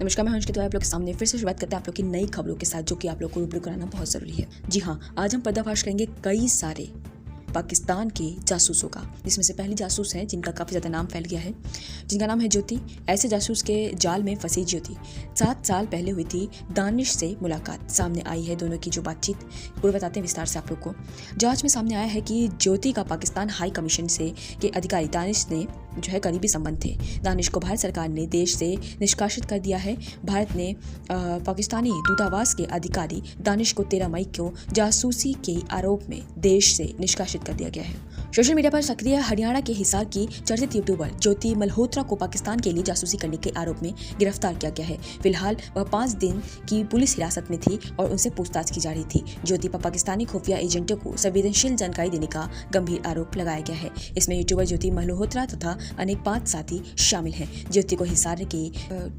नमस्कार, मैं हंस आप लोग के सामने फिर से शुरुआत करते हैं आप लोग की नई खबरों के साथ, जो कि आप लोग को रूबरू कराना बहुत ज़रूरी है। जी हाँ, आज हम पर्दाफाश करेंगे कई सारे पाकिस्तान के जासूसों का, जिसमें से पहली जासूस है जिनका काफ़ी ज़्यादा नाम फैल गया है, जिनका नाम है ज्योति। ऐसे जासूस के जाल में फंसी ज्योति 7 साल पहले हुई थी दानिश से मुलाकात। सामने आई है दोनों की जो बातचीत, पूरे बताते हैं विस्तार से आप लोग को। जांच में सामने आया है कि ज्योति का पाकिस्तान हाई कमीशन से के अधिकारी दानिश ने जो है करीबी संबंध थे। दानिश को भारत सरकार ने देश से निष्कासित कर दिया है। भारत ने पाकिस्तानी दूतावास के अधिकारी दानिश को 13 मई को जासूसी के आरोप में देश से निष्कासित कर दिया गया है। सोशल मीडिया पर सक्रिय हरियाणा के हिसार की चर्चित यूट्यूबर ज्योति मल्होत्रा को पाकिस्तान के लिए जासूसी करने के आरोप में गिरफ्तार किया गया है। फिलहाल वह 5 दिन की पुलिस हिरासत में थी और उनसे पूछताछ की जा रही थी। ज्योति पर पाकिस्तानी खुफिया एजेंटों को संवेदनशील जानकारी देने का गंभीर आरोप लगाया गया है। इसमें यूट्यूबर ज्योति मल्होत्रा तथा अनेक 5 साथी शामिल हैं। ज्योति को हिसार के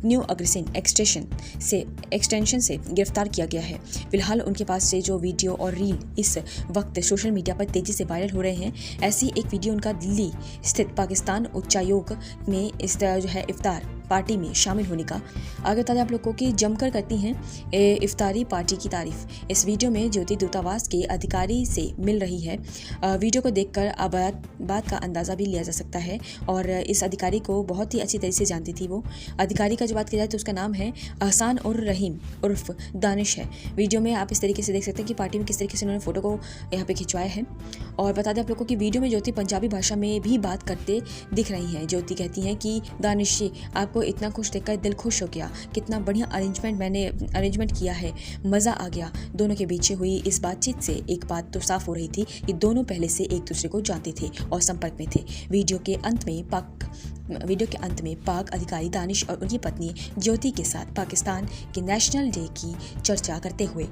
न्यू अग्रसेन एक्सटेंशन से गिरफ्तार किया गया है। फिलहाल उनके पास से जो वीडियो और रील इस वक्त सोशल मीडिया पर तेजी से वायरल हो रहे हैं। ऐसी एक वीडियो उनका दिल्ली स्थित पाकिस्तान उच्चायोग में इस तरह जो है इफ्तार पार्टी में शामिल होने का। आगे बता दें आप लोगों को जमकर करती हैं इफ्तारी पार्टी की तारीफ। इस वीडियो में ज्योति दूतावास के अधिकारी से मिल रही है। वीडियो को देखकर बात का अंदाज़ा भी लिया जा सकता है और इस अधिकारी को बहुत ही अच्छी तरह से जानती थी वो। अधिकारी का जो बात की जाए तो उसका नाम है अहसान उर रहीम उर्फ दानिश है। वीडियो में आप इस तरीके से देख सकते हैं कि पार्टी में किस तरीके से उन्होंने फोटो को यहाँ पे खिंचवाया है। और बता दें आप लोगों की वीडियो में ज्योति पंजाबी भाषा में भी बात करते दिख रही हैं। ज्योति कहती हैं कि दानिश जी, आपको इतना खुश देखकर दिल खुश हो गया, कितना बढ़िया मैंने अरेंजमेंट किया है, मज़ा आ गया। दोनों के बीच हुई इस बातचीत से एक बात तो साफ हो रही थी कि दोनों पहले से एक दूसरे को जानते थे और संपर्क में थे। वीडियो के अंत में पाक अधिकारी दानिश और उनकी पत्नी ज्योति के साथ पाकिस्तान के नेशनल डे की चर्चा करते हुए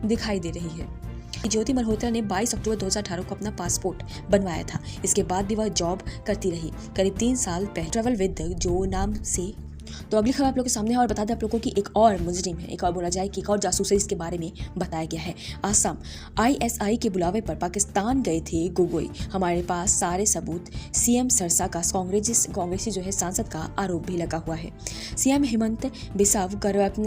दिखाई दे रही है। ज्योति मल्होत्रा ने 22 अक्टूबर 2018 को अपना पासपोर्ट बनवाया था। इसके बाद भी वह जॉब करती रही करीब 3 साल पहले ट्रैवल विद जो नाम से। तो अगली खबर आप लोगों के सामने है और बता दें आप लोगों की एक और मुजरिम है, एक और बोला जाए कि एक और जासूस है, इसके बारे में बताया गया है। आसाम ISI के बुलावे पर पाकिस्तान गए थे गोगोई। हमारे पास सारे सबूत। सीएम सरसा का कांग्रेसी जो है सांसद का आरोप भी लगा हुआ है। सीएम हेमंत बिसाव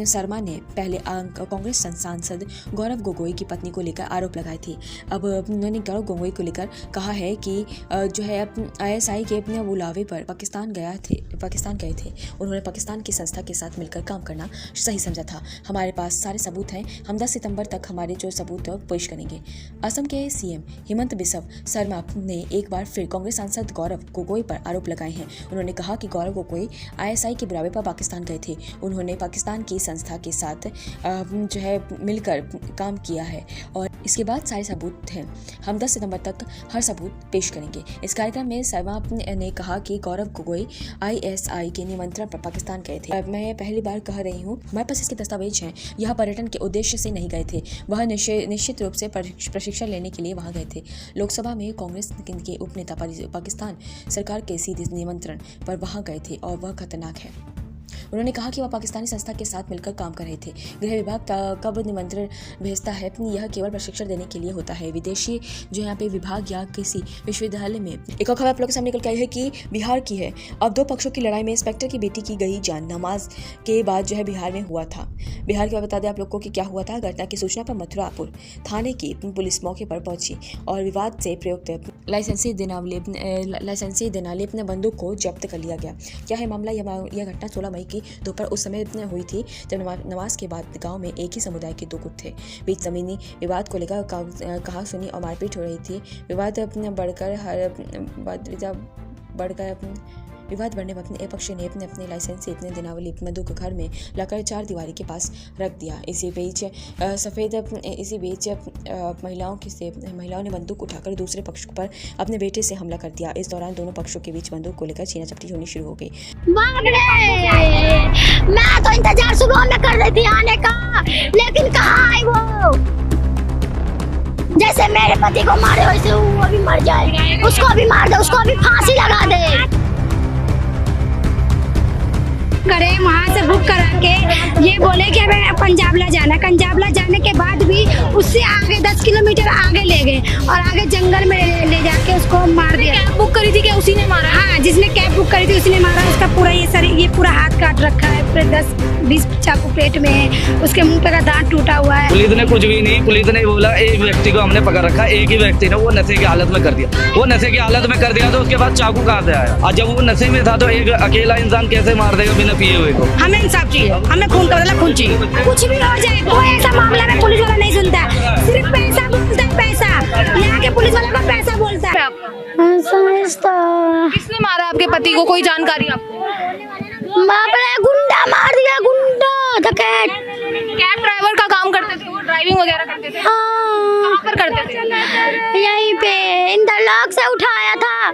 शर्मा ने पहले कांग्रेस सांसद गौरव गोगोई की पत्नी को लेकर आरोप लगाए थे। अब उन्होंने गौरव गोगोई को लेकर कहा है कि जो है ISI के अपने बुलावे पर पाकिस्तान गए थे। उन्होंने पाकिस्तान की संस्था के साथ मिलकर काम करना सही समझा था। हमारे पास सारे सबूत हैं। हम 10 सितंबर तक हमारे जो सबूत पेश करेंगे। असम के सीएम हेमंत बिस्वा शर्मा ने एक बार फिर कांग्रेस सांसद गौरव गोगोई पर आरोप लगाए हैं। उन्होंने कहा कि गौरव गोगोई ISI के बुलावे पर पाकिस्तान गए थे। उन्होंने पाकिस्तान की संस्था के साथ जो है मिलकर काम किया है और इसके बाद सारे सबूत हैं। हम 10 सितंबर तक हर सबूत पेश करेंगे। इस कार्यक्रम में शर्मा ने कहा कि गौरव गोगोई ISI के निमंत्रण पर पाकिस्तान गए थे। मैं पहली बार कह रही हूँ, हमारे पास इसके दस्तावेज हैं। यह पर्यटन के उद्देश्य से नहीं गए थे। वह निश्चित रूप से प्रशिक्षण लेने के लिए वहां गए थे। लोकसभा में कांग्रेस के उपनेता पाकिस्तान सरकार के सीधे निमंत्रण पर वहां गए थे और वह खतरनाक है। उन्होंने कहा कि वह पाकिस्तानी संस्था के साथ मिलकर काम कर रहे थे। गृह विभाग कब निमंत्रण भेजता है, यह केवल प्रशिक्षण देने के लिए होता है। विदेशी जो यहाँ पे विभाग या किसी विश्वविद्यालय में। एक और खबर आप लोगों के सामने निकल के आई है कि बिहार की है। अब 2 पक्षों की लड़ाई में इंस्पेक्टर की बेटी की गई जान। नमाज के बाद जो है बिहार में हुआ था। बिहार के बता दें आप लोगों को कि क्या हुआ था। घटना की सूचना पर मथुरापुर थाने की पुलिस मौके पर पहुंची और विवाद से प्रयुक्त लाइसेंसी देनाली अपने बंदूक को जब्त कर लिया गया। क्या है मामला? यह घटना 16 मई की दोपहर उस समय हुई थी जब नमाज के बाद गांव में एक ही समुदाय के 2 गुट थे। बीच जमीनी विवाद को लेकर कहा सुनी और मारपीट हो रही थी। विवाद बढ़ने पर एक पक्ष ने अपने लाइसेंस से इतने दिनावली बंदूक घर में लाकर 4 दीवारी के पास रख दिया। इसी बीच महिलाओं ने बंदूक उठाकर दूसरे पक्ष पर अपने बेटे से हमला कर दिया। इस दौरान दोनों पक्षों के बीच बंदूक को लेकर छीना-झपटी होनी शुरू हो गई। मैं तो इंतजार सुबह में कर रही थी आने का, लेकिन कहाँ आई वो। जैसे मेरे पति को मारे वैसे वो भी मर जाए। उसको भी मार दे, उसको भी फांसी लगा दे। करे, वहाँ से बुक करा के ये बोले कि हमें पंजाबला जाना। पंजाबला जाने के बाद भी उससे आगे 10 किलोमीटर आगे ले गए और आगे जंगल में ले जाके उसको मार दिया। कैब बुक करी थी क्या उसी ने मारा? हाँ, जिसने कैब बुक करी थी उसी ने मारा। उसका पूरा ये पूरा हाथ काट रखा है, पूरे 10-20 चाकू पेट में है, उसके मुंह पे का दांत टूटा हुआ है। पुलिस ने कुछ भी नहीं, पुलिस ने बोला एक व्यक्ति को हमने पकड़ रखा, एक ही व्यक्ति ने वो नशे की हालत में कर दिया। वो नशे की हालत में कर दिया तो उसके बाद चाकू कहाँ से आया? और जब वो नशे में था तो एक अकेला इंसान कैसे मार देगा बिना पिए हुए को? हमें इंसाफ चाहिए, हमें खून का बदला खून चाहिए। कुछ भी हो जाए, कोई ऐसा मामला में पुलिस वाला नहीं सुनता है, सिर्फ पैसा बोलता है, पैसा। यहाँ के पुलिस वाला को पैसा बोलता है। समझता किसने मारा आपके पति को, कोई जानकारी आपको? बाप रे, गुंडा मार दिया, गुंडा डकैत। कैब ड्राइवर का काम करते थे वो, ड्राइविंग वगैरह करते थे? हाँ, कहाँ पर करते थे? यहीं पे इंटरलॉक से उठाया था।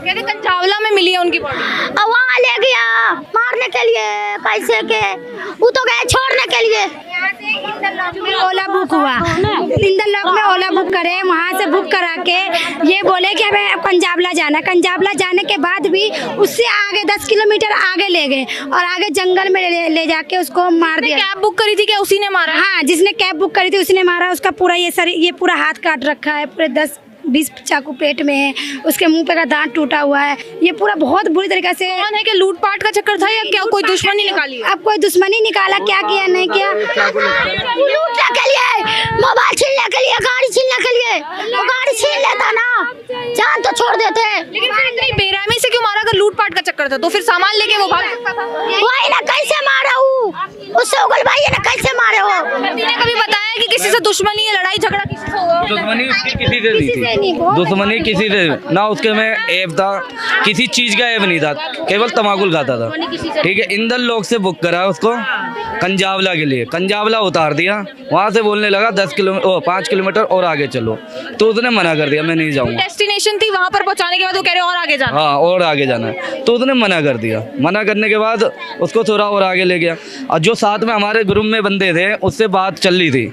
कहते कंचावला में मिली है उनकी बॉडी। अब वहाँ ले गया मारने के लिए, पैसे के वो तो गए छोड़ने के लिए। ओला बुक हुआ, इंटरलॉक में ओला बुक करे, वहाँ से बुक करा के ये बोले कि हमें पंजाबला जाना। पंजाबला जाने के बाद भी उससे आगे 10 किलोमीटर आगे ले गए और आगे जंगल में ले जाके उसको मार दिया। कैब बुक करी थी क्या उसी ने मारा? हाँ, जिसने कैब बुक करी थी उसी ने मारा। उसका पूरा ये पूरा हाथ काट रखा है, पूरे 10-20 चाकू पेट में है, उसके मुंह पे का दांत टूटा हुआ है। ये पूरा बहुत बुरी तरीके से। कौन है कि लूटपाट का चक्कर था या क्या कोई दुश्मनी निकाली? अब कोई दुश्मनी निकाला, क्या किया नहीं किया, लूटने के लिए, मोबाइल छीनने के लिए, गाड़ी छीनने के लिए। वो गाड़ी छीन लेता ना, जान तो छोड़ देते। लेकिन फिर इतनी बेरहमी से क्यों मारा? अगर लूटपाट का चक्कर था तो फिर सामान लेके वो भाग सकता था। वही ना, कैसे मारा उससे उगल भाई ने, कैसे मारे हो? पति ने कभी बताया कि किसी से दुश्मनी या लड़ाई झगड़ा किसी से हुआ? दुश्मनी उसकी किसी से नहीं थी, दुश्मनी किसी से ना उसके में ऐप था, किसी चीज का ऐप नहीं था, केवल तमाकुल खाता था। ठीक है, इंदल लोग से बुक करा उसको कंजावला के लिए, कंजावला उतार दिया। वहाँ से बोलने लगा 5 किलोमीटर और आगे चलो, तो उसने मना कर दिया, मैं नहीं जाऊँगा। डेस्टिनेशन थी, वहाँ पर पहुँचाने के बाद वो कह रहे और आगे जाना। हाँ, और आगे जाना है, तो उसने मना कर दिया। मना करने के बाद उसको थोड़ा और आगे ले गया और जो साथ में हमारे ग्रुप में बंदे थे उससे बात चल रही थी।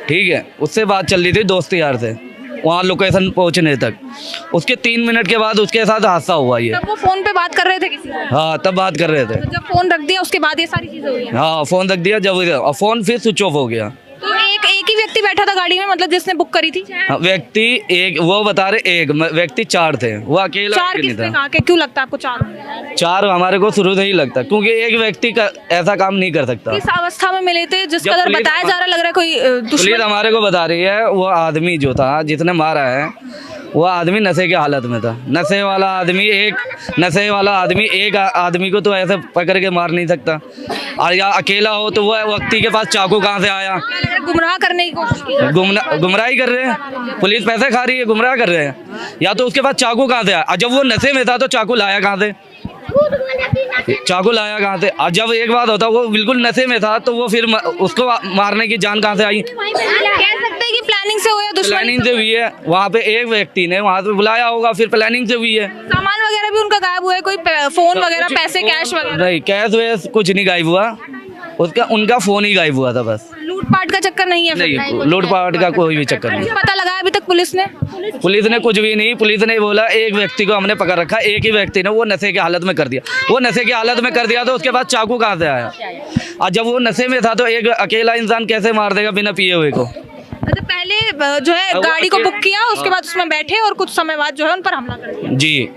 ठीक है, उससे बात चल रही थी दोस्त यार से, वहाँ लोकेशन पहुँचने तक। उसके 3 मिनट के बाद उसके साथ हादसा हुआ ये। तब वो फोन पे बात कर रहे थे किसी से? हाँ, तब बात कर रहे थे। तो जब फोन रख दिया उसके बाद ये सारी चीजें हुई? हाँ, फोन रख दिया जब, और फोन फिर स्विच ऑफ हो गया। तो एक ही व्यक्ति बैठा था गाड़ी में, मतलब जिसने बुक करी थी? हाँ, व्यक्ति एक, वो बता रहे एक व्यक्ति 4 थे, वो अकेला चार नहीं किसने था। कहा? क्यों लगता है आपको 4? 4 हमारे को शुरू से ही लगता, क्योंकि एक व्यक्ति का ऐसा काम नहीं कर सकता। किस अवस्था में मिले थे? जिस जब कदर पुलिस बताया जा रहा, लग रहा है कोई पुलिस दुश्मन। हमारे को बता रही है वो आदमी जो था जिसने मारा है, वो आदमी नशे की हालत में था। नशे वाला आदमी एक आदमी को तो ऐसे पकड़ के मार नहीं सकता, और या अकेला हो तो वो व्यक्ति के पास चाकू कहाँ से आया? गुमराह करने की कोशिश की। गुमराही कर रहे हैं, पुलिस पैसे खा रही है, गुमराह कर रहे हैं। या तो उसके पास चाकू कहाँ से आया? और जब वो नशे में था तो चाकू लाया कहाँ से? चाकू लाया कहाँ से? और जब एक बात होता वो बिल्कुल नशे में था तो वो फिर उसको मारने की जान कहाँ से आई? कह सकते हैं कि प्लानिंग से हुआ, दुश्मनी प्लानिंग से हुई है। वहाँ पे एक व्यक्ति ने वहाँ पे बुलाया होगा, फिर प्लानिंग से हुई है। सामान वगैरह भी उनका गायब हुआ है? कोई फोन वगैरह, पैसे, कैश वगैरह? नहीं, कैश वैश कुछ नहीं गायब हुआ, उनका फोन ही गायब हुआ था बस। लूटपाट का चक्कर नहीं है? नहीं, लूटपाट का कोई भी चक्कर नहीं। पता लगाया अभी तक पुलिस ने? पुलिस ने कुछ भी नहीं, पुलिस ने बोला एक व्यक्ति को हमने पकड़ रखा, एक ही व्यक्ति ने वो नशे की हालत में कर दिया। वो नशे की हालत में कर दिया तो उसके बाद चाकू कहाँ से आया? और जब वो नशे में था तो एक अकेला इंसान कैसे मार देगा बिना पिए हुए को? मतलब पहले जो है गाड़ी को बुक किया, उसके बाद उसमें बैठे और कुछ समय बाद जो है उन पर हमला कर दिया। जी।